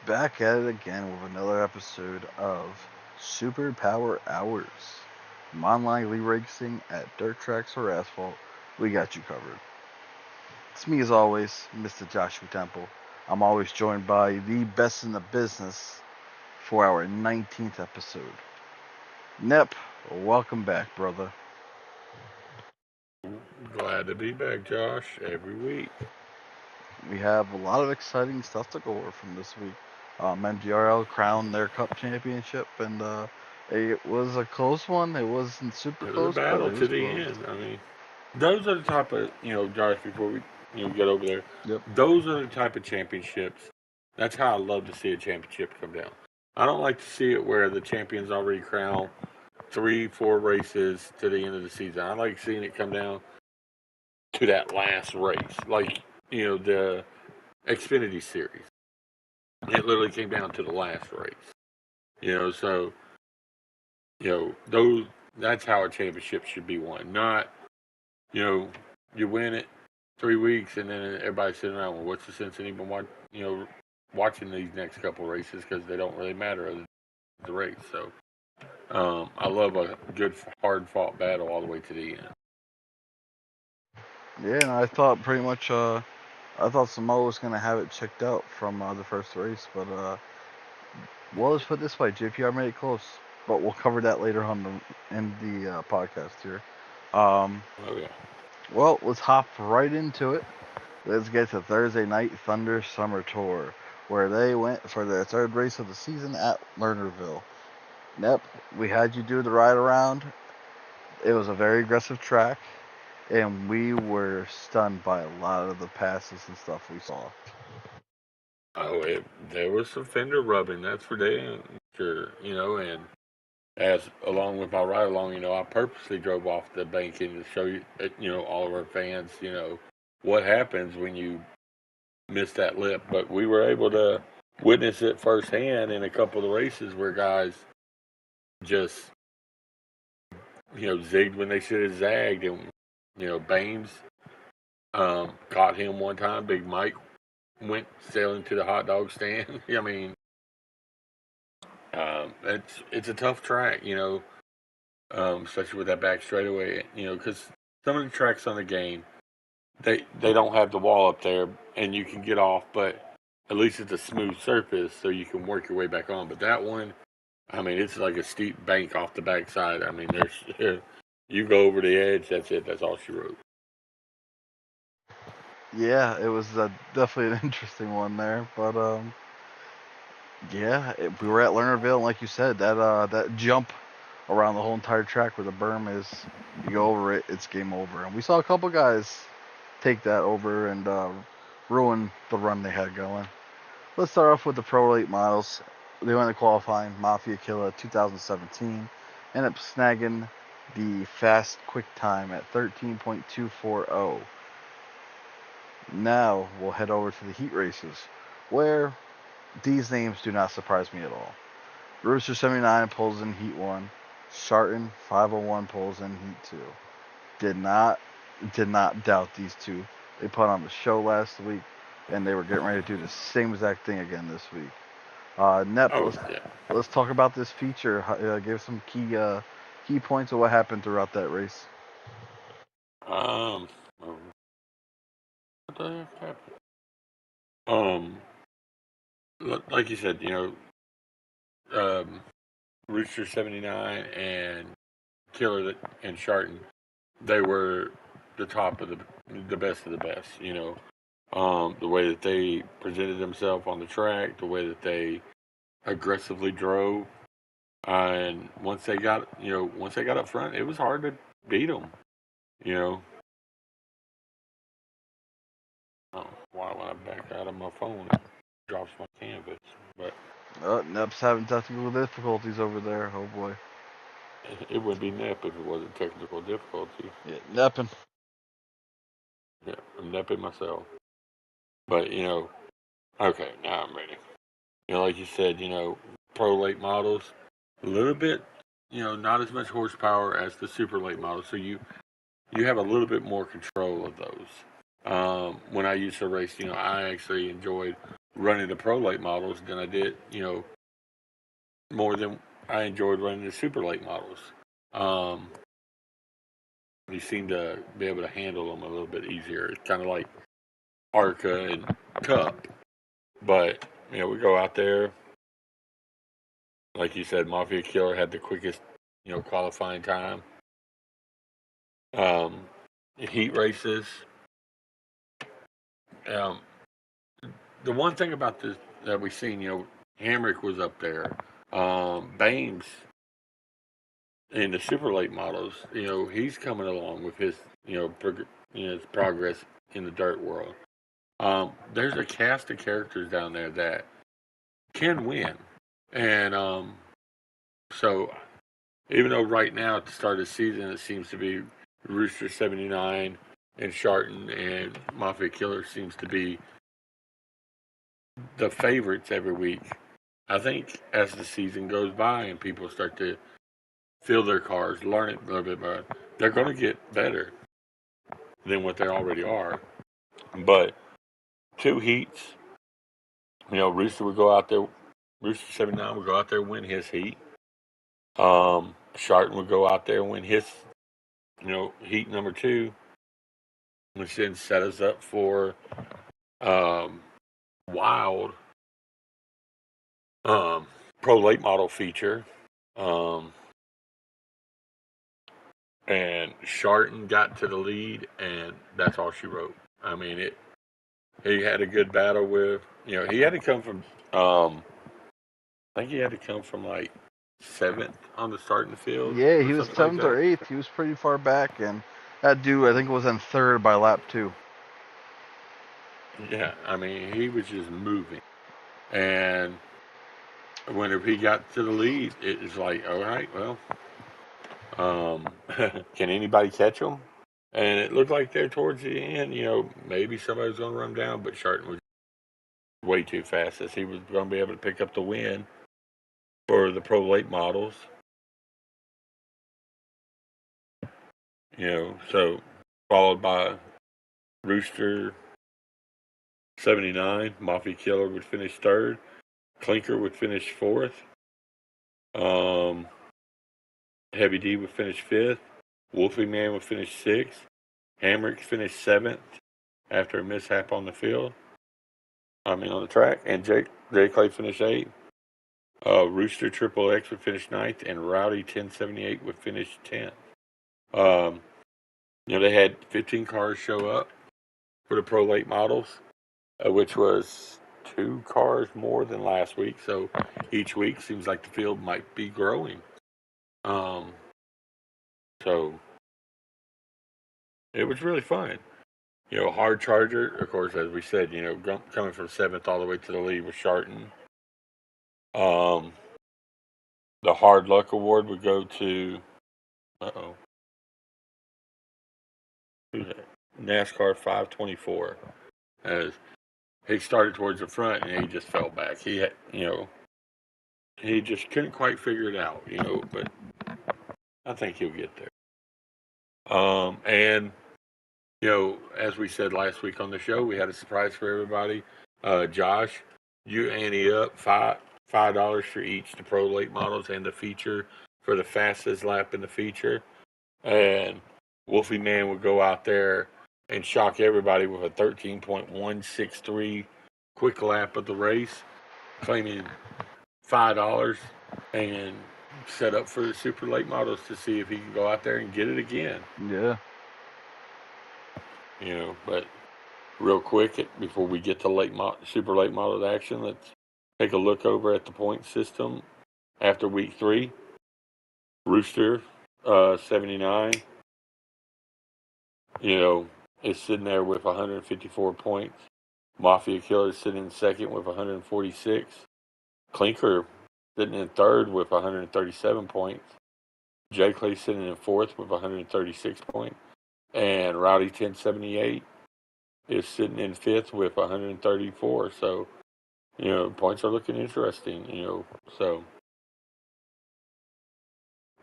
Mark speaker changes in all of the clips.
Speaker 1: Back at it again with another episode of Superpower Hours. From online Lee racing at dirt tracks or asphalt, we got you covered. It's me as always, Mr. Joshua Temple. I'm always joined by the best in the business for our 19th episode. Nep, welcome back, brother.
Speaker 2: Glad to be back, Josh, every week.
Speaker 1: We have a lot of exciting stuff to go over from this week. MDRL crowned their Cup championship, and it was a close one. It wasn't super
Speaker 2: It was a
Speaker 1: close, but
Speaker 2: battle
Speaker 1: it
Speaker 2: to
Speaker 1: was
Speaker 2: the
Speaker 1: close.
Speaker 2: end. I mean, those are the type of, Josh, before we, get over there,
Speaker 1: Yep.
Speaker 2: those are the type of championships. That's how I love to see a championship come down. I don't like to see it where the champion's already crowned 3, 4 races to the end of the season. I like seeing it come down to that last race, like, the Xfinity Series. It literally came down to the last race. So those that's how a championship should be won. Not you know you win it 3 weeks and then everybody's sitting around. Well, what's the sense in even watching these next couple of races because they don't really matter as the race. So I love a good hard fought battle all the way to the end.
Speaker 1: Yeah, and I thought pretty much, I thought Samoa was going to have it checked out from the first race, but, well, let's put it this way, JPR made it close, but we'll cover that later on in the podcast here. Um,
Speaker 2: Oh yeah.
Speaker 1: well, let's hop right into it. Let's get to Thursday Night Thunder Summer Tour, where they went for their third race of the season at Lernerville. Nep, we had you do the ride around. It was a very aggressive track, and we were stunned by a lot of the passes and stuff we saw.
Speaker 2: There was some fender rubbing. That's for damn sure. And as along with my ride along, I purposely drove off the banking to show you, all of our fans, what happens when you miss that lip. But we were able to witness it firsthand in a couple of the races where guys just, zigged when they should have zagged. And, Bames caught him one time. Big Mike went sailing to the hot dog stand. I mean, it's a tough track, especially with that back straightaway, because some of the tracks on the game, they don't have the wall up there, and you can get off, but at least it's a smooth surface, so you can work your way back on. But that one, I mean, it's like a steep bank off the backside. I mean, there's you go over the edge, that's it. That's all she wrote.
Speaker 1: Yeah, it was definitely an interesting one there, but yeah, we were at Lernerville, and like you said, that jump around the whole entire track where the berm is, you go over it, it's game over. And we saw a couple guys take that over and ruin the run they had going. Let's start off with the Pro Late models. They went to qualifying. Mafia Killer 2017 ended up snagging the fast quick time at 13.240. Now we'll head over to the heat races, where these names do not surprise me at all. Rooster 79 pulls in Heat 1. Sharton 501 pulls in Heat 2. Did not doubt these two. They put on the show last week, and they were getting ready to do the same exact thing again this week. Nep,
Speaker 2: Oh yeah.
Speaker 1: let's talk about this feature. Give some key points of what happened throughout that race.
Speaker 2: Um, what the heck happened? Um, like you said, Rooster 79 and Killer and Sharton, they were the top of the best of the best. The way that they presented themselves on the track, the way that they aggressively drove, and once they got up front, it was hard to beat them. You know, oh, why when I back out of my phone, it drops my canvas. But
Speaker 1: Nep's having technical difficulties over there. Oh boy.
Speaker 2: it would be Nep if it wasn't technical difficulty.
Speaker 1: Yeah, Nepping.
Speaker 2: Yeah, I'm Nepping myself. But okay, now I'm ready. Like you said, pro late models, a little bit, not as much horsepower as the super late models. So you have a little bit more control of those. When I used to race, I actually enjoyed running the pro late models than I did, more than I enjoyed running the super late models. You seem to be able to handle them a little bit easier. It's kind of like Arca and Cup. But, we go out there. Like you said, Mafia Killer had the quickest, qualifying time. Heat races. Um, the one thing about this that we've seen, Hamrick was up there. Baines in the super late models, he's coming along with his, his progress in the dirt world. There's a cast of characters down there that can win, and so even though right now at the start of the season it seems to be Rooster 79 and Sharton and Mafia Killer seems to be the favorites every week. I think as the season goes by and people start to feel their cars, learn it a little bit more, they're going to get better than what they already are. But 2 heats, Rooster would go out there. Rooster 79 would go out there and win his heat. Sharton would go out there and win his, heat number 2, which then set us up for wild pro late model feature. And Sharton got to the lead, and that's all she wrote. I mean, he had a good battle with, he had to come from, I think he had to come from like 7th on the starting field.
Speaker 1: Yeah,
Speaker 2: Or
Speaker 1: he was
Speaker 2: something like
Speaker 1: 7th or
Speaker 2: that.
Speaker 1: 8th. He was pretty far back, and that dude, I think, was in 3rd by lap 2.
Speaker 2: Yeah, I mean, he was just moving. And whenever he got to the lead, it was like, all right, well, can anybody catch him? And it looked like there towards the end, maybe somebody was going to run down, but Sharton was way too fast as he was going to be able to pick up the win for the pro late models. So followed by Rooster 79, Mafia Killer would finish 3rd, Clinker would finish 4th, Heavy D would finish 5th, Wolfie Man would finish 6th, Hamrick finished 7th after a mishap on the field. On the track, and J Clay finished 8th. Rooster Triple X would finish 9th, and Rowdy 1078 would finish 10th. They had 15 cars show up for the pro late models, which was 2 cars more than last week. So each week seems like the field might be growing. So it was really fun. Hard Charger, of course, as we said, coming from 7th all the way to the lead with Sharton. The Hard Luck Award would go to NASCAR 524, as he started towards the front and he just fell back. He had, he just couldn't quite figure it out, but I think he'll get there. And as we said last week on the show, we had a surprise for everybody. Josh, you ante up $5 for each the pro late models and the feature for the fastest lap in the feature, and Wolfie Man would go out there and shock everybody with a 13.163 quick lap of the race, claiming $5 and set up for the super late models to see if he can go out there and get it again.
Speaker 1: Yeah.
Speaker 2: But real quick before we get to super late model action, let's take a look over at the point system after week 3. Rooster 79, is sitting there with 154 points. Mafia Killer is sitting in 2nd with 146. Clinker sitting in 3rd with 137 points. J Clay sitting in 4th with 136 points. And Rowdy 1078 is sitting in 5th with 134. So, points are looking interesting, so.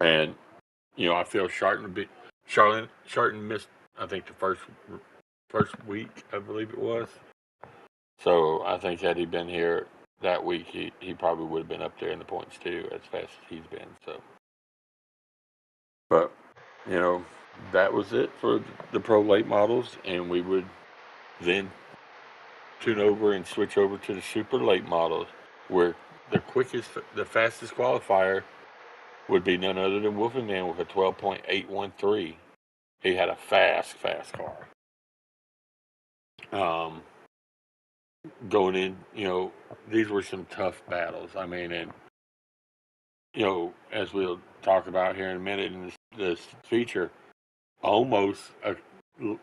Speaker 2: And, I feel Sharton missed, I think, the first week, I believe it was. So I think had he been here that week, he probably would have been up there in the points too, as fast as he's been. So, but that was it for the pro late models, and we would then tune over and switch over to the super late models, where the fastest qualifier would be none other than Wolfing Man with a 12.813. He had a fast car. Going in, these were some tough battles. I mean, and as we'll talk about here in a minute in this feature, almost a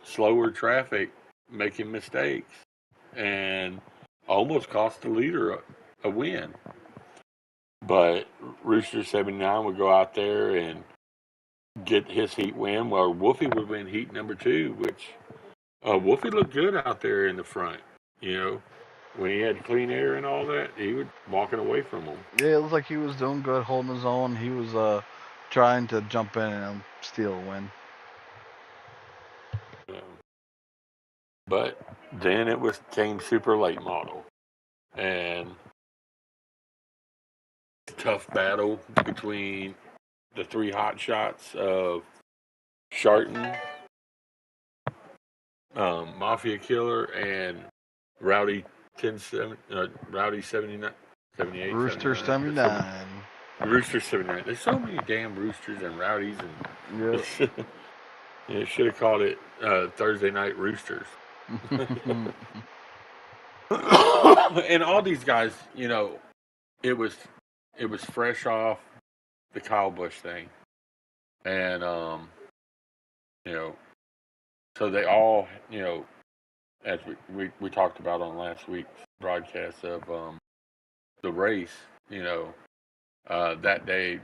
Speaker 2: slower traffic, making mistakes, and almost cost the leader a win. But Rooster 79 would go out there and get his heat win, while Wolfie would win heat number 2, which Wolfie looked good out there in the front. When he had clean air and all that, he was walking away from him.
Speaker 1: Yeah, it looked like he was doing good, holding his own. He was trying to jump in and steal a win.
Speaker 2: But then it came super late model, and tough battle between the 3 hot shots of Sharton, Mafia Killer, and Rowdy 79, 78,
Speaker 1: Rooster 79.
Speaker 2: Rooster 79. There's so many damn roosters and rowdies, and should have called it Thursday Night Roosters. And all these guys, it was fresh off the Kyle Busch thing, and so they all, as we talked about on last week's broadcast of the race, that day,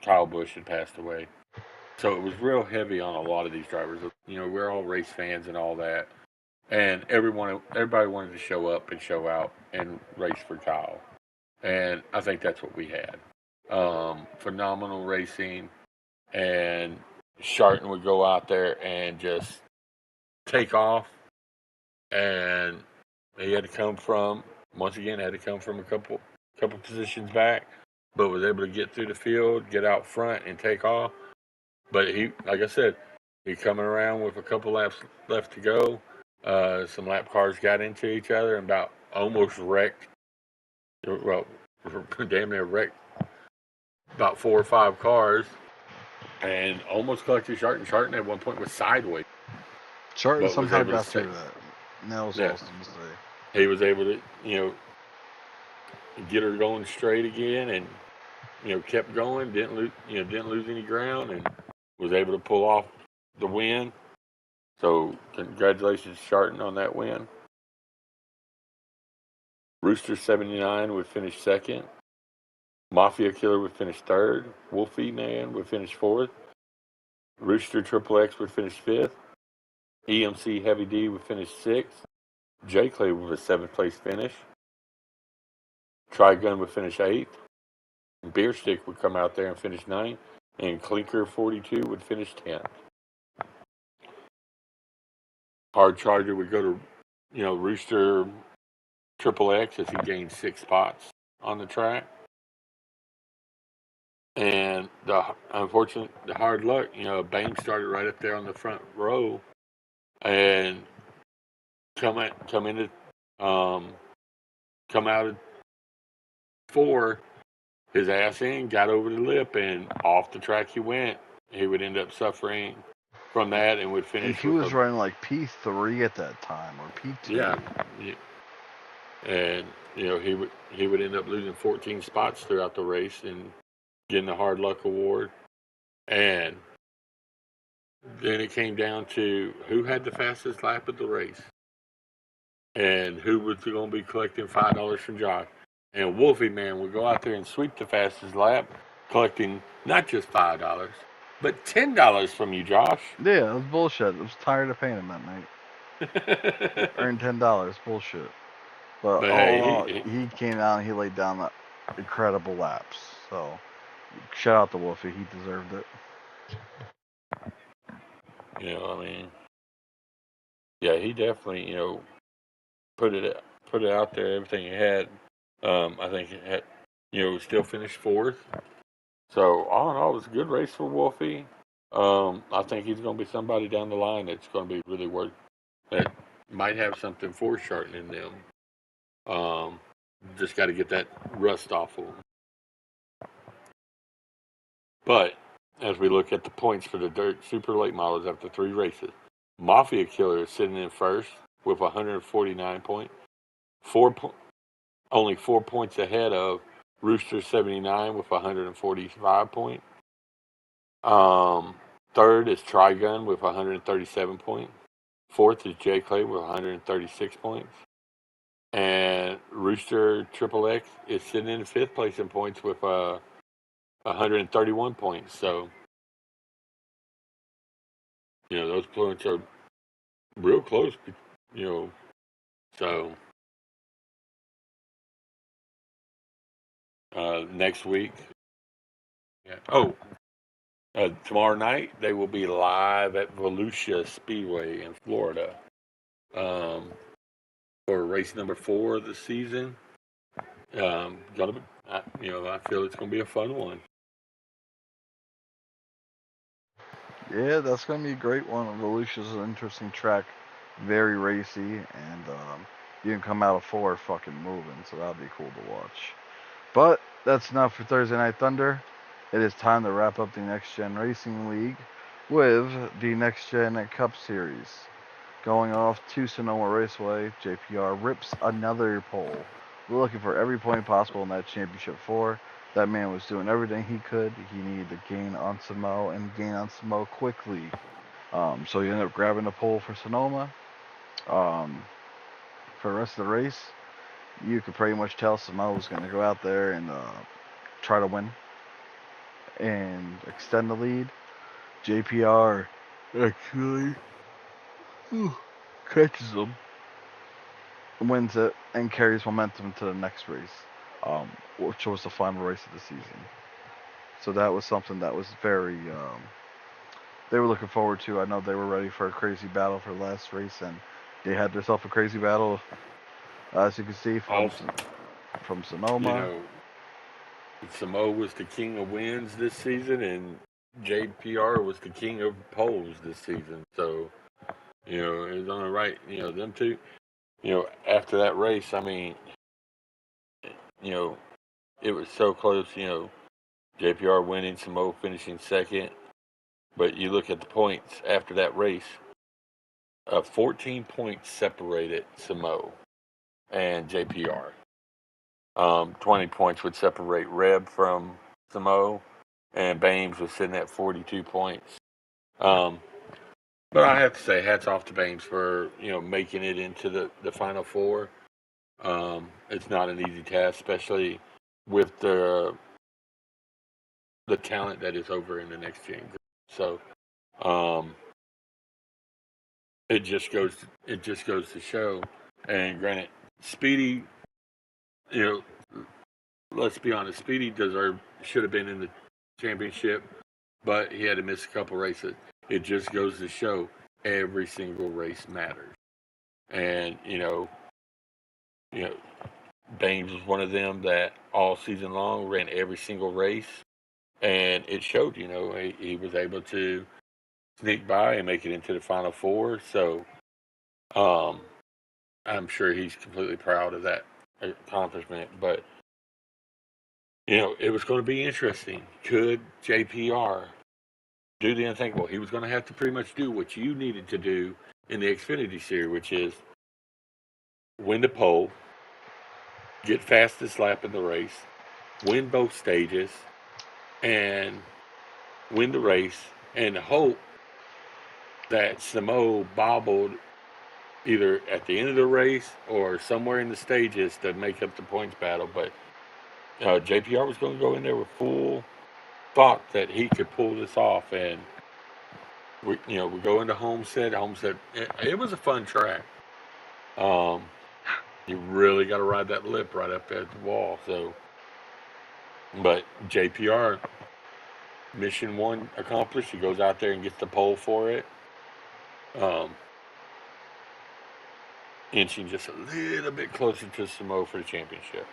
Speaker 2: Kyle Busch had passed away, so it was real heavy on a lot of these drivers. We're all race fans and all that, and everybody wanted to show up and show out and race for Kyle, and I think that's what we had. Phenomenal racing, and Sharton would go out there and just take off, and he had to come from a couple positions back, but was able to get through the field, get out front, and take off. But he, like I said, he coming around with a couple laps left to go. Some lap cars got into each other and about almost wrecked. Well, damn near wrecked about 4 or 5 cars, and almost collected Sharton. Sharton at one point was sideways.
Speaker 1: Sharton somehow got through that. That was awesome to say.
Speaker 2: He was able to, get her going straight again, and kept going. Didn't lose any ground, and was able to pull off the win. So congratulations, Sharton, on that win. Rooster 79 would finish second. Mafia Killer would finish third. Wolfie Man would finish fourth. Rooster Triple X would finish fifth. EMC Heavy D would finish sixth. J Clay with a 7th place finish. Trigun would finish 8th. Beer Stick would come out there and finish 9th. And Clinker 42 would finish 10th. Hard Charger would go to, Rooster Triple X as he gained 6 spots on the track. And the hard luck, Bane started right up there on the front row, and come out of 4, his ass in, got over the lip, and off the track he went. He would end up suffering from that and would finish.
Speaker 1: He was running like P3 at that time, or P2.
Speaker 2: Yeah. And he would end up losing 14 spots throughout the race and getting the hard luck award. And then it came down to who had the fastest lap of the race and who was going to be collecting $5 from Josh. And Wolfie Man would go out there and sweep the fastest lap, collecting not just $5, but $10 from you, Josh.
Speaker 1: Yeah, it was bullshit. I was tired of paying him that night. Earned $10, bullshit. But hey, he came out and he laid down incredible laps. So shout out to Wolfie, he deserved it.
Speaker 2: Yeah, he definitely, put it out there, everything he had. I think it had, still finished fourth. So all in all, it was a good race for Wolfie. I think he's going to be somebody down the line that's going to be really worth that might have something for shortening them. Just got to get that rust off of them. But as we look at the points for the dirt super late models after 3 races, Mafia Killer is sitting in first with 149 points, only 4 points ahead of Rooster 79 with 145 points. Third is Trigun with 137 points. Fourth is J Clay with 136 points. And Rooster Triple X is sitting in 5th place in points with 131 points. So, those points are real close, so next week. Yeah. Oh, tomorrow night they will be live at Volusia Speedway in Florida for race number 4 of the season. I feel it's gonna be a fun one.
Speaker 1: Yeah, that's going to be a great one. Volusia's an interesting track, very racy, and you can come out of 4 fucking moving, so that'll be cool to watch. But that's enough for Thursday Night Thunder. It is time to wrap up the Next Gen Racing League with the Next Gen Cup Series. Going off to Sonoma Raceway, JPR rips another pole. We're looking for every point possible in that championship 4. That man was doing everything he could. He needed to gain on Samo and gain on Samo quickly. So he ended up grabbing the pole for Sonoma. For the rest of the race, you could pretty much tell Samo was going to go out there and try to win and extend the lead. JPR actually catches him, wins it, and carries momentum to the next race, which was the final race of the season. So that was something that was very, they were looking forward to. I know they were ready for a crazy battle for the last race, and they had themselves a crazy battle, as you can see from Sonoma.
Speaker 2: Samo was the king of wins this season, and JPR was the king of poles this season. So, it was on the right. Them two. After that race, I mean, it was so close. JPR winning, Samo finishing second. But you look at the points after that race. 14 points separated Samo and JPR. 20 points would separate Reb from Samo, and Bames was sitting at 42 points. But I have to say, hats off to Bames for making it into the final 4. It's not an easy task, especially with the talent that is over in the Next Gen group. So it just goes to show. And granted, Speedy, let's be honest, Speedy should have been in the championship, but he had to miss a couple races. It just goes to show every single race matters. And Bames was one of them that all season long ran every single race, and it showed. He was able to sneak by and make it into the final 4. So, I'm sure he's completely proud of that accomplishment. But it was going to be interesting. Could JPR do the unthinkable? He was going to have to pretty much do what you needed to do in the Xfinity Series, which is win the pole, get fastest lap in the race, win both stages, and win the race, and hope that Samo bobbled either at the end of the race or somewhere in the stages to make up the points battle. But JPR was going to go in there with full thought that he could pull this off, and we go into Homestead. It was a fun track. You really got to ride that lip right up at the wall. So, but JPR, mission 1 accomplished. He goes out there and gets the pole for it. inching just a little bit closer to Samoa for the championship.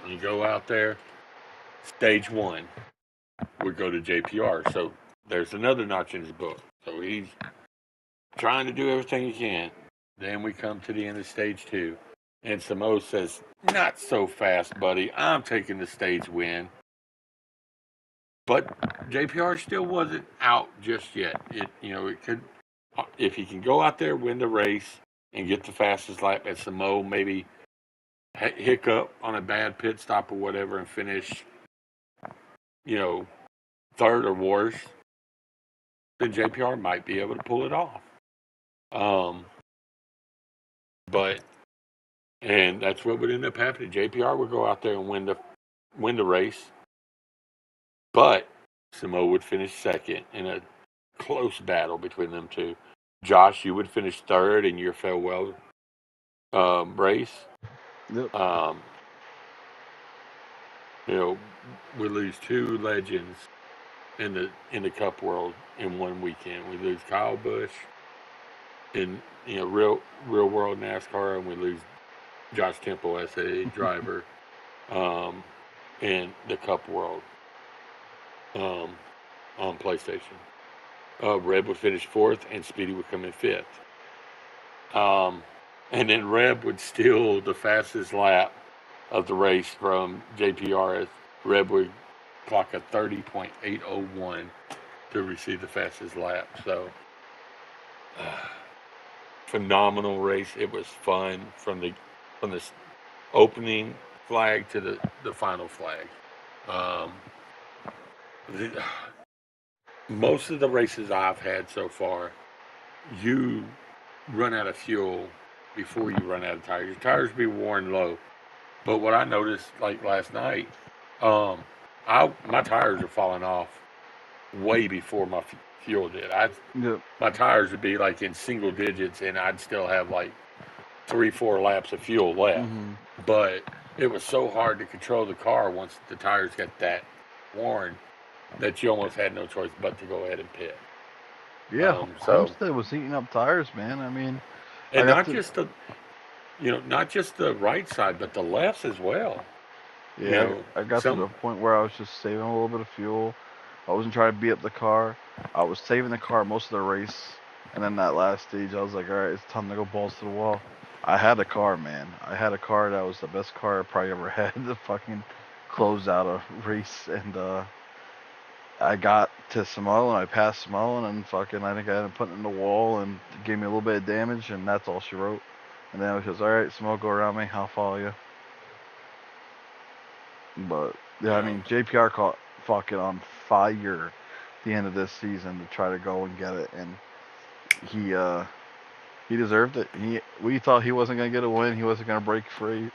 Speaker 2: You go out there, stage 1 would go to JPR. So there's another notch in his book. So he's trying to do everything he can. Then we come to the end of stage 2. And Samoa says, "Not so fast, buddy. I'm taking the stage win." But JPR still wasn't out just yet. It could, if he can go out there, win the race, and get the fastest lap, and Samoa maybe hiccup on a bad pit stop or whatever and finish, third or worse, then JPR might be able to pull it off. And that's what would end up happening. JPR would go out there and win the race, but Samoa would finish second in a close battle between them two. Josh, you would finish third in your farewell race.
Speaker 1: Yep.
Speaker 2: We lose 2 legends in the Cup world in one weekend. We lose Kyle Busch in real world NASCAR, and we lose Josh Temple as a driver in the Cup world on PlayStation. Reb would finish 4th, and Speedy would come in 5th. And then Reb would steal the fastest lap of the race from JPR, as Reb would clock a 30.801 to receive the fastest lap. So, phenomenal race. It was fun from the opening flag to the final flag. Most of the races I've had so far, you run out of fuel before you run out of tires. Your tires be worn low. But what I noticed, like last night, my tires are falling off way before my fuel did. My tires would be like in single digits, and I'd still have like 3-4 laps of fuel left.
Speaker 1: Mm-hmm.
Speaker 2: But it was so hard to control the car once the tires got that worn that you almost had no choice but to go ahead and pit.
Speaker 1: Yeah, Homestead was heating up tires, man. I mean,
Speaker 2: and not just the right side, but the lefts as well.
Speaker 1: Yeah, I got to the point where I was just saving a little bit of fuel. I wasn't trying to beat up the car. I was saving the car most of the race, and then that last stage, I was like, all right, it's time to go balls to the wall. I had a car, man. I had a car that was the best car I probably ever had to fucking close out a race, and I got to Samoa, and I passed Samoa, and fucking I think I ended up putting it in the wall, and it gave me a little bit of damage, and that's all she wrote. And then I was just, all right, Samoa, go around me, I'll follow you. But yeah, I mean, JPR caught fucking on fire the end of this season to try to go and get it, and he deserved it. We thought he wasn't gonna get a win. He wasn't gonna break free.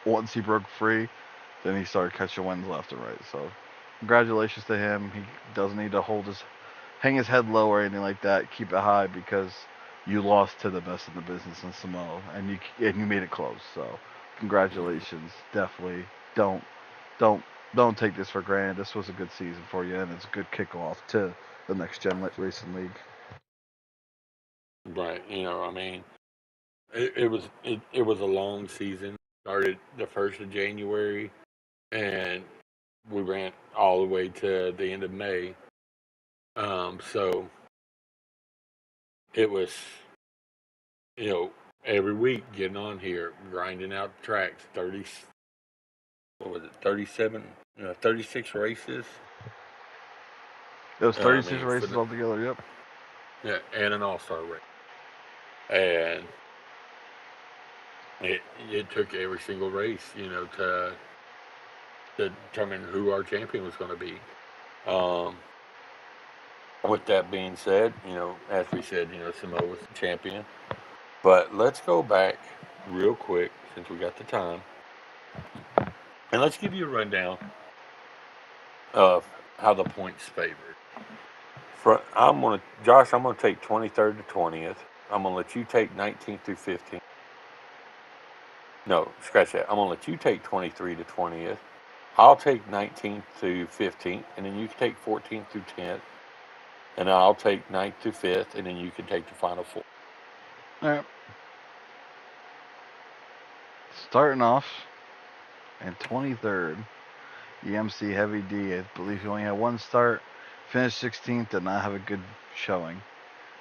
Speaker 1: Once he broke free, then he started catching wins left and right. So congratulations to him. He doesn't need to hang his head low or anything like that. Keep it high, because you lost to the best in the business in Samoa, and you made it close. So congratulations. Definitely don't take this for granted. This was a good season for you, and it's a good kickoff to the next gen racing league.
Speaker 2: Right. I mean, it was a long season. Started the 1st of January, and we ran all the way to the end of May. So it was, every week getting on here, grinding out the tracks. 36 races.
Speaker 1: It was 36 races altogether. Yep.
Speaker 2: Yeah, and an all-star race. And it took every single race, to determine who our champion was going to be. With that being said, as we said, Samoa was the champion. But let's go back real quick, since we got the time, and let's give you a rundown of how the points favored. Josh, I'm gonna take 23rd to 20th. I'm gonna let you take 19th through 15th. No, scratch that. I'm gonna let you take 23 to 20th. I'll take 19th to 15th, and then you can take 14th through 10th, and I'll take 9th to 5th, and then you can take the final 4.
Speaker 1: All right. Starting off in 23rd, EMC Heavy D. I believe he only had one start. Finished 16th, did not have a good showing.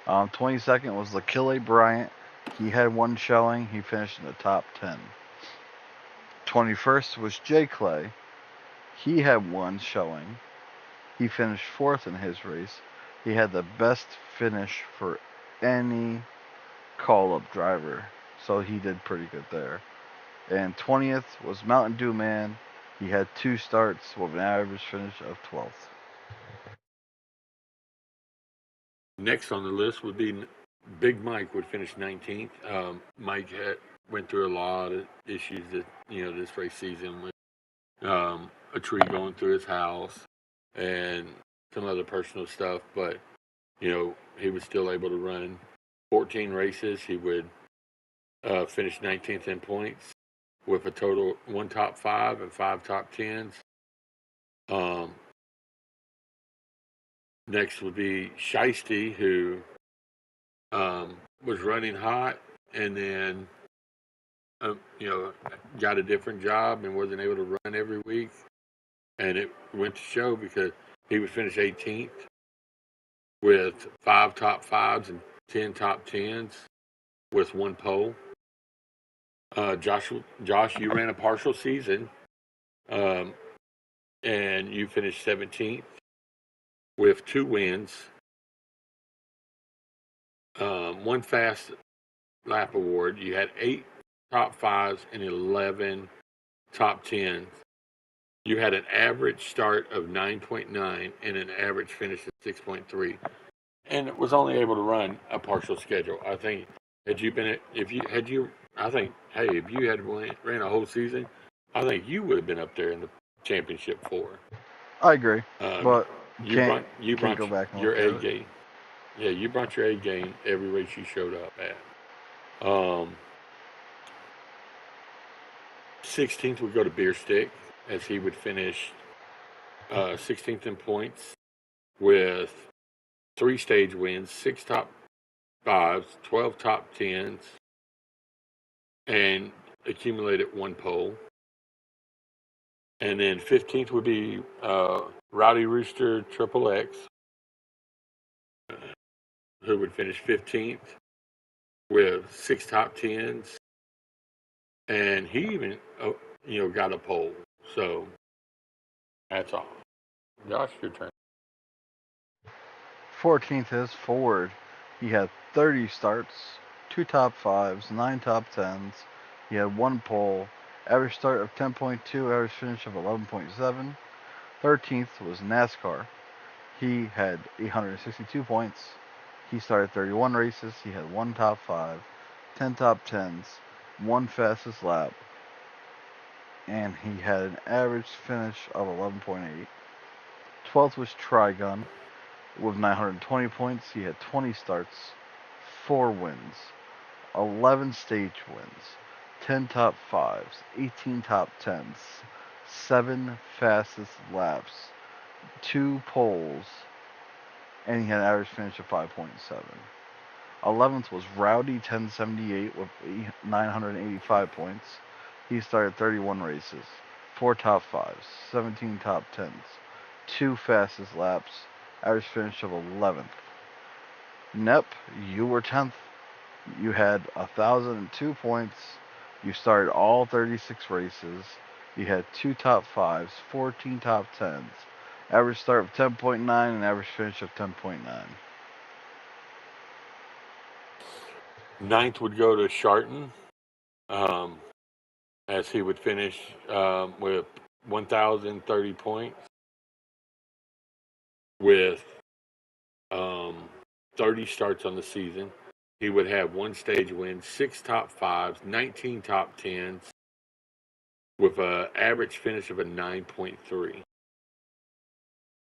Speaker 1: 22nd was Lakille Bryant. He had one showing. He finished in the top 10. 21st was Jay Clay. He had one showing. He finished 4th in his race. He had the best finish for any call-up driver, so he did pretty good there. And 20th was Mountain Dew Man. He had two starts with an average finish of 12th.
Speaker 2: Next on the list would be Big Mike would finish 19th. Mike went through a lot of issues that this race season with a tree going through his house and some other personal stuff, but he was still able to run 14 races. He would finish 19th in points with a total 1 top 5 and 5 top 10s. Next would be Shiesty, who was running hot and then got a different job and wasn't able to run every week. And it went to show because he would finish 18th with 5 top 5s and 10 top 10s with 1 pole. Josh, you ran a partial season, and you finished 17th with 2 wins, 1 fast lap award. You had 8 top 5s and 11 top 10s. You had an average start of 9.9 and an average finish of 6.3, and it was only able to run a partial schedule. I think if you had ran a whole season, I think you would have been up there in the championship 4.
Speaker 1: I agree, but
Speaker 2: you brought
Speaker 1: go back and
Speaker 2: your
Speaker 1: look
Speaker 2: A
Speaker 1: at
Speaker 2: game. Yeah, you brought your A game every race you showed up at. 16th would go to Beer Stick, as he would finish 16th in points with 3 stage wins, 6 top 5s, 12 top 10s, and accumulated 1 pole. And then 15th would be Rowdy Rooster Triple X, who would finish 15th with 6 top 10s, and he even got a pole. So that's all. Josh, your turn.
Speaker 1: 14th is Ford. He had 30 starts, 2 top 5s, 9 top 10s. He had 1 pole, average start of 10.2, average finish of 11.7. 13th was NASCAR. He had 862 points. He started 31 races. He had 1 top 5, 10 top 10s, 1 fastest lap, and he had an average finish of 11.8. 12th was Trigun with 920 points. He had 20 starts, 4 wins, 11 stage wins, 10 top 5s, 18 top 10s, 7 fastest laps, 2 poles, and he had an average finish of 5.7. 11th was Rowdy 1078 with 985 points. He started 31 races, 4 top 5s, 17 top 10s, 2 fastest laps, average finish of 11th. Nep, you were 10th. You had 1,002 points. You started all 36 races. You had 2 top 5s, 14 top 10s, average start of 10.9 and average finish of 10.9.
Speaker 2: 9th would go to Sharton, as he would finish with 1,030 points with 30 starts on the season. He would have 1 stage win, 6 top 5s, 19 top 10s, with an average finish of a 9.3.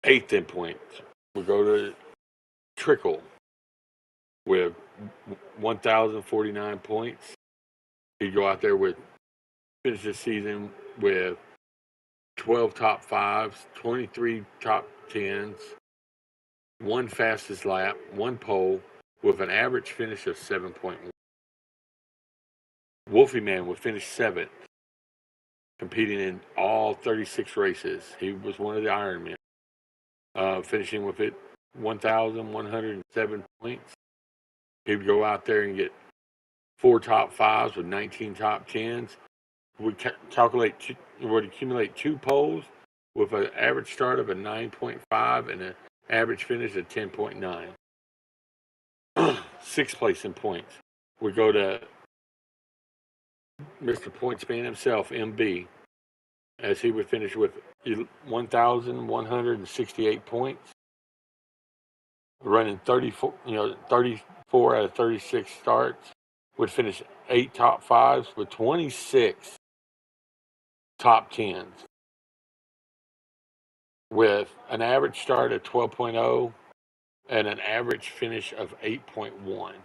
Speaker 2: 8th in points would go to Trickle with 1,049 points. He'd go out there finish the season with 12 top 5s, 23 top 10s, 1 fastest lap, 1 pole, with an average finish of 7.1. Wolfie Man would finish 7th competing in all 36 races. He was one of the Ironmen, finishing with it 1,107 points. He would go out there and get 4 top 5s with 19 top 10s. Would accumulate 2 poles with an average start of a 9.5 and an average finish of 10.9. 6th place in points would go to Mr. Pointsman himself, MB, as he would finish with 1,168 points, running 34 out of 36 starts. Would finish 8 top 5s with 26 top 10s, with an average start of 12.0 and an average finish of 8.1.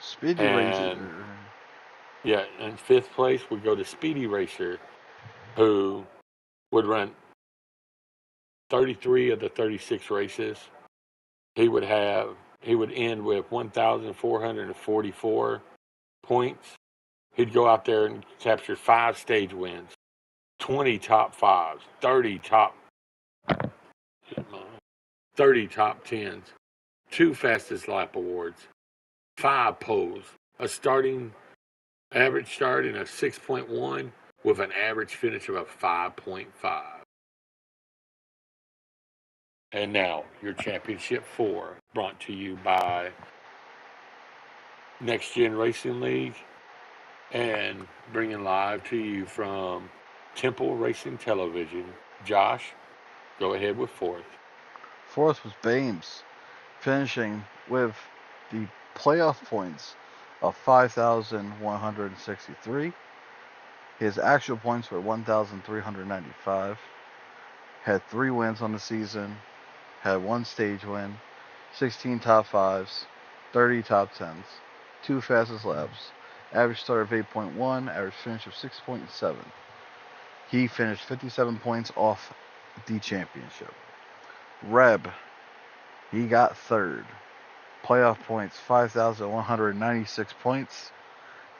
Speaker 1: Speedy
Speaker 2: And
Speaker 1: Racer.
Speaker 2: yeah, in 5th place would go to Speedy Racer, who would run 33 of the 36 races. He would end with 1,444 points. He'd go out there and capture 5 stage wins, 20 top 5s, 30 top 10s, 2 fastest lap awards, 5 poles, a starting average start in a 6.1 with an average finish of a 5.5. And now, your Championship 4, brought to you by Next Gen Racing League and bringing live to you from Temple Racing Television. Josh, go ahead with 4th.
Speaker 1: 4th was Bames, finishing with the playoff points of 5,163. His actual points were 1,395. Had 3 wins on the season. Had 1 stage win, 16 top 5s, 30 top 10s, 2 fastest laps, average start of 8.1, average finish of 6.7. He finished 57 points off the championship. Reb, he got 3rd. Playoff points, 5,196 points.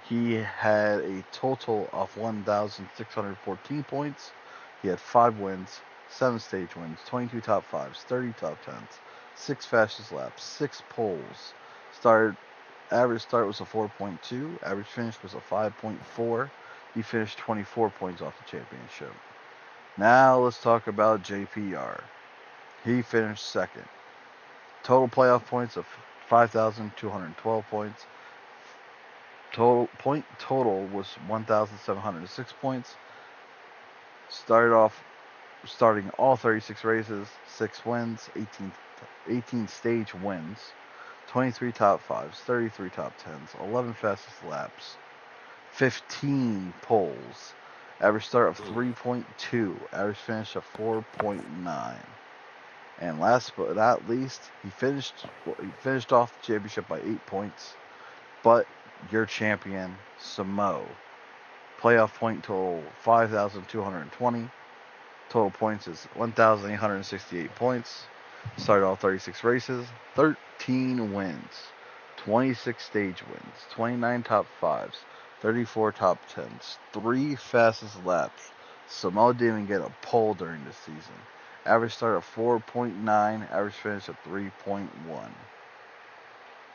Speaker 1: He had a total of 1,614 points. He had 5 wins, 7 stage wins, 22 top 5s, 30 top 10s, 6 fastest laps, 6 poles. Average start was a 4.2. Average finish was a 5.4. He finished 24 points off the championship. Now let's talk about JPR. He finished 2nd. Total playoff points of 5,212 points. Total was 1,706 points. Starting all 36 races, 6 wins, 18 stage wins, 23 top 5s, 33 top 10s, 11 fastest laps, 15 poles, average start of 3.2, average finish of 4.9. And last but not least, he finished off the championship by 8 points. But your champion, Samo. Playoff point total 5,220. Total points is 1,868 points. Started all 36 races, 13 wins, 26 stage wins, 29 top 5s, 34 top 10s, 3 fastest laps. Samo didn't even get a pole during this season. Average start of 4.9, average finish of 3.1.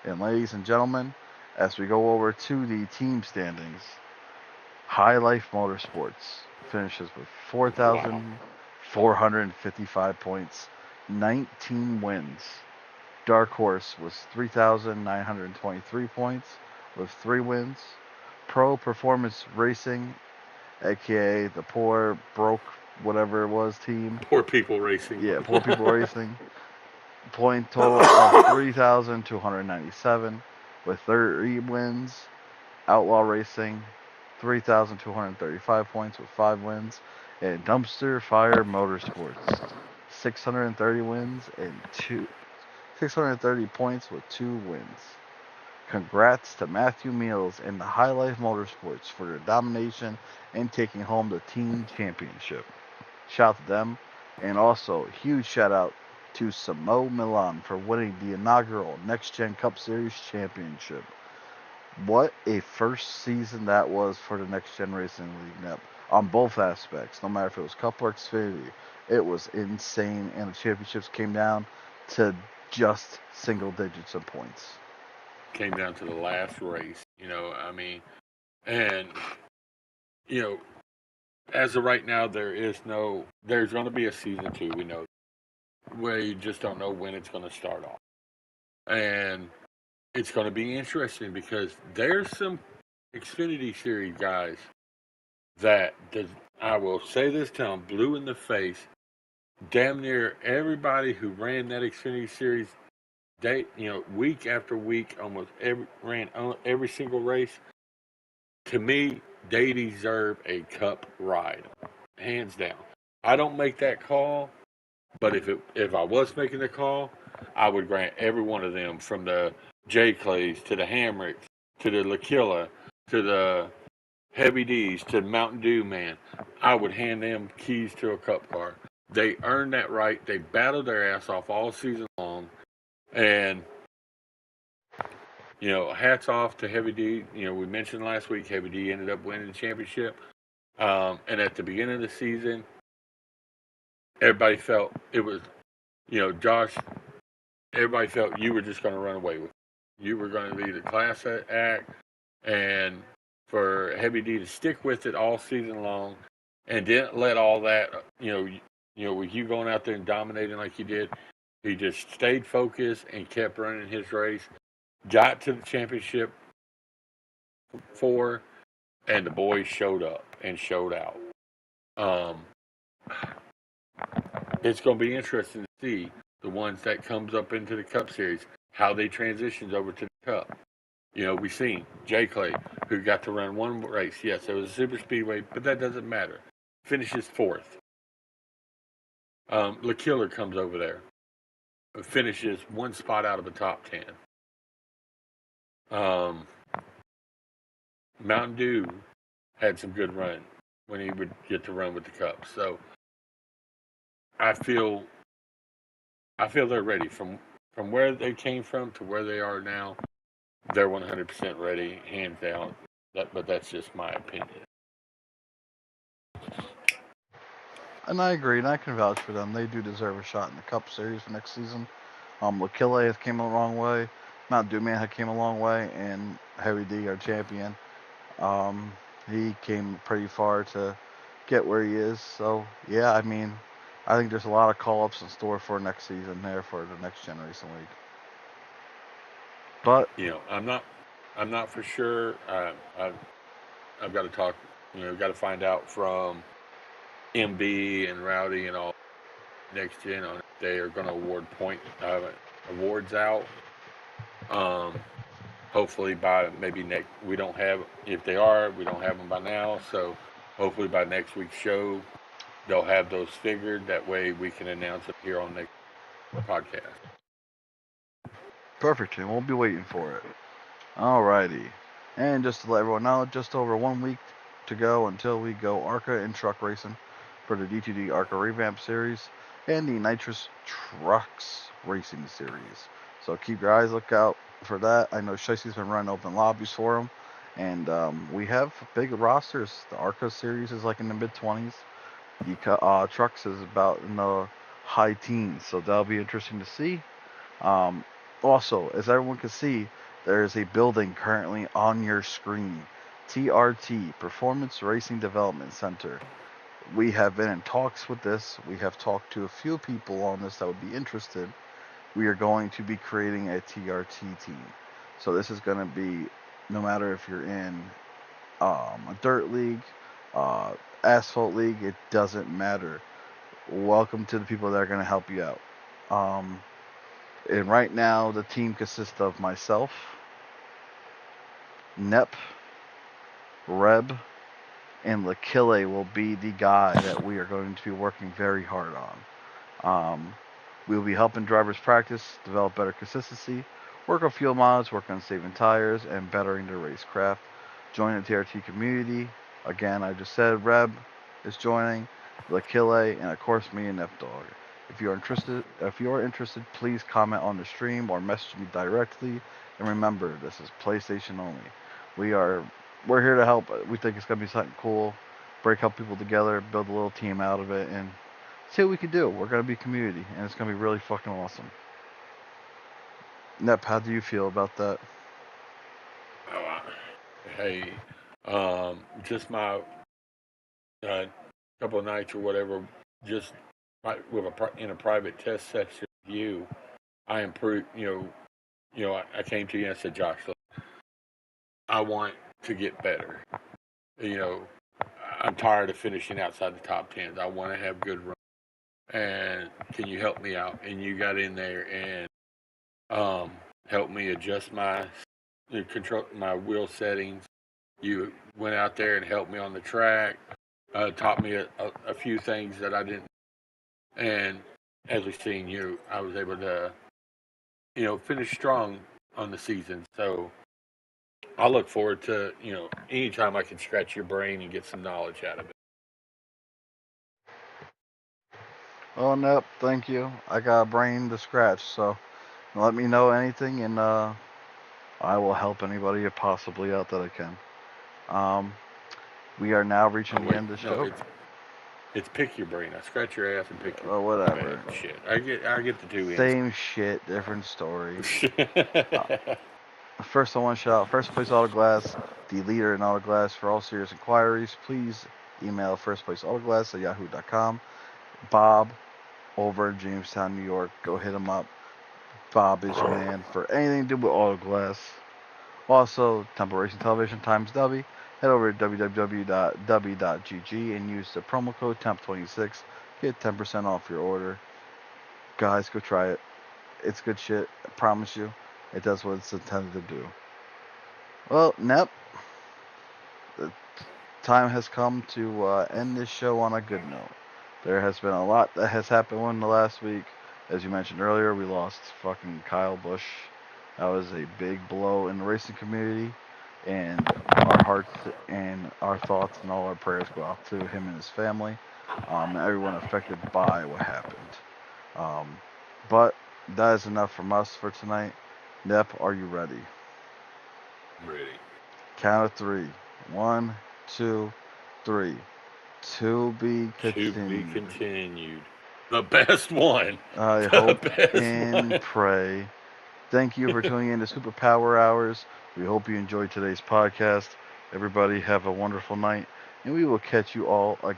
Speaker 1: And ladies and gentlemen, as we go over to the team standings, High Life Motorsports finishes with 4,455 points, 19 wins. Dark Horse was 3,923 points with 3 wins. Pro Performance Racing, aka the poor, broke, whatever it was team.
Speaker 2: Poor People Racing.
Speaker 1: Yeah, Poor People Racing. Point total of 3,297 with 30 wins. Outlaw Racing, 3,235 points with 5 wins. And Dumpster Fire Motorsports, 630 wins and 630 points with 2 wins. Congrats to Matthew Mills and the High Life Motorsports for their domination and taking home the team championship. Shout out to them. And also, huge shout out to Samo Milan for winning the inaugural Next Gen Cup Series championship. What a first season that was for the Next Gen Racing League, Nep, on both aspects. No matter if it was Cup or Xfinity, it was insane, and the championships came down to just single digits of points.
Speaker 2: Came down to the last race. I mean, and you know, as of right now, there's going to be a season 2. We know where you just don't know when it's going to start off, and it's going to be interesting because there's some Xfinity Series guys that I will say this till I'm blue in the face. Damn near everybody who ran that Xfinity Series, week after week, almost ran every single race. To me, they deserve a Cup ride, hands down. I don't make that call, but if I was making the call, I would grant every one of them, from the J Clays to the Hamricks to the L'Aquila to the Heavy D's to Mountain Dew man. I would hand them keys to a Cup car. They earned that right. They battled their ass off all season long, and hats off to Heavy D. We mentioned last week Heavy D ended up winning the championship. And at the beginning of the season, everybody felt it was, Josh, everybody felt you were just going to run away with it. You were going to be the class act, and for Heavy D to stick with it all season long and didn't let all that, with you going out there and dominating like you did, he just stayed focused and kept running his race, got to the championship 4, and the boys showed up and showed out. It's going to be interesting to see the ones that comes up into the Cup Series, how they transitions over to the Cup. We've seen J. Clay, who got to run one race. Yes, it was a super speedway, but that doesn't matter. Finishes 4th. L'Aquila comes over there, finishes one spot out of the top 10. Mountain Dew had some good run when he would get to run with the Cup. So I feel they're ready from where they came from to where they are now. They're 100% ready, hands down. But that's just my opinion.
Speaker 1: And I agree, and I can vouch for them. They do deserve a shot in the Cup Series for next season. L'Aquila has came a long way. Mount Dewman had came a long way, and Heavy D, our champion, he came pretty far to get where he is. So yeah, I mean, I think there's a lot of call-ups in store for next season there for the Next Generation League. But
Speaker 2: I'm not for sure. I've got to talk. Got to find out from MB and Rowdy and all next gen on if they are going to award awards out. Hopefully by maybe next. We don't have. If they are, we don't have them by now. So hopefully by next week's show, they'll have those figured. That way we can announce it here on next podcast.
Speaker 1: perfect, and we'll be waiting for it. Alrighty. And just to let everyone know, just over 1 week to go until we go ARCA and truck racing for the D2D ARCA Revamp Series and the Nitrous Trucks Racing Series. So keep your eyes look out for that. I know Shicey's been running open lobbies for them, and we have big rosters. The ARCA Series is like in the mid-20s. The Trucks is about in the high teens, so that'll be interesting to see. Also, as everyone can see, there is a building currently on your screen. TRT, Performance Racing Development Center. We have been in talks with this. We have talked to a few people on this that would be interested. We are going to be creating a TRT team. So this is going to be, no matter if you're in a dirt league, asphalt league, it doesn't matter. Welcome to the people that are going to help you out. And right now, the team consists of myself, Nep, Reb, and L'Aquila will be the guy that we are going to be working very hard on. We'll be helping drivers practice, develop better consistency, work on fuel mods, work on saving tires, and bettering their racecraft. Join the TRT community. Again, I just said Reb is joining, L'Aquila, and of course me and NepDog. If you are interested, please comment on the stream or message me directly. And remember, this is PlayStation only. we're here to help. We think it's gonna be something cool. Break up people together, build a little team out of it, and see what we can do. We're gonna be a community, and it's gonna be really fucking awesome. Nep, how do you feel about that?
Speaker 2: Oh, hey, just my couple of nights or whatever, just with in a private test session with you, I improved. I came to you and I said, Josh, look, I want to get better. You know, I'm tired of finishing outside the top tens. I want to have good runs. And can you help me out? And you got in there and helped me adjust my control, my wheel settings. You went out there and helped me on the track, taught me a few things that I didn't. And as we've seen you, I was able to, finish strong on the season. So I look forward to, anytime I can scratch your brain and get some knowledge out of it.
Speaker 1: Oh, Nep, thank you. I got a brain to scratch, so let me know anything, and I will help anybody possibly out that I can. Um, we are now reaching
Speaker 2: Oh
Speaker 1: the
Speaker 2: wait,
Speaker 1: end of the
Speaker 2: no,
Speaker 1: show.
Speaker 2: it's pick your brain. I scratch your ass and pick your
Speaker 1: Oh,
Speaker 2: brain.
Speaker 1: whatever.
Speaker 2: Man, shit. I get the two ends.
Speaker 1: Same shit, different story. Uh, First, I want to shout out First Place Auto Glass, the leader in auto glass. For all serious inquiries, please email firstplaceautoglass@yahoo.com. Bob over in Jamestown, New York. Go hit him up. Bob is your man for anything to do with auto glass. Also, Temple Racing Television times W. Head over to www.w.gg and use the promo code TEMP26. Get 10% off your order. Guys, go try it. It's good shit. I promise you. It does what it's intended to do. Well, Nep, the time has come to end this show on a good note. There has been a lot that has happened in the last week. As you mentioned earlier, we lost fucking Kyle Busch. That was a big blow in the racing community, and our hearts and our thoughts and all our prayers go out to him and his family, and everyone affected by what happened. Um, but that is enough from us for tonight. Nep, are you ready?
Speaker 2: Ready.
Speaker 1: Count of three. 1, 2, 3. To be
Speaker 2: To be
Speaker 1: continued.
Speaker 2: continued. The best one.
Speaker 1: I
Speaker 2: The
Speaker 1: hope
Speaker 2: best
Speaker 1: and
Speaker 2: one.
Speaker 1: pray. Thank you for tuning in to Superpower Hours. We hope you enjoyed today's podcast. Everybody have a wonderful night, and we will catch you all again.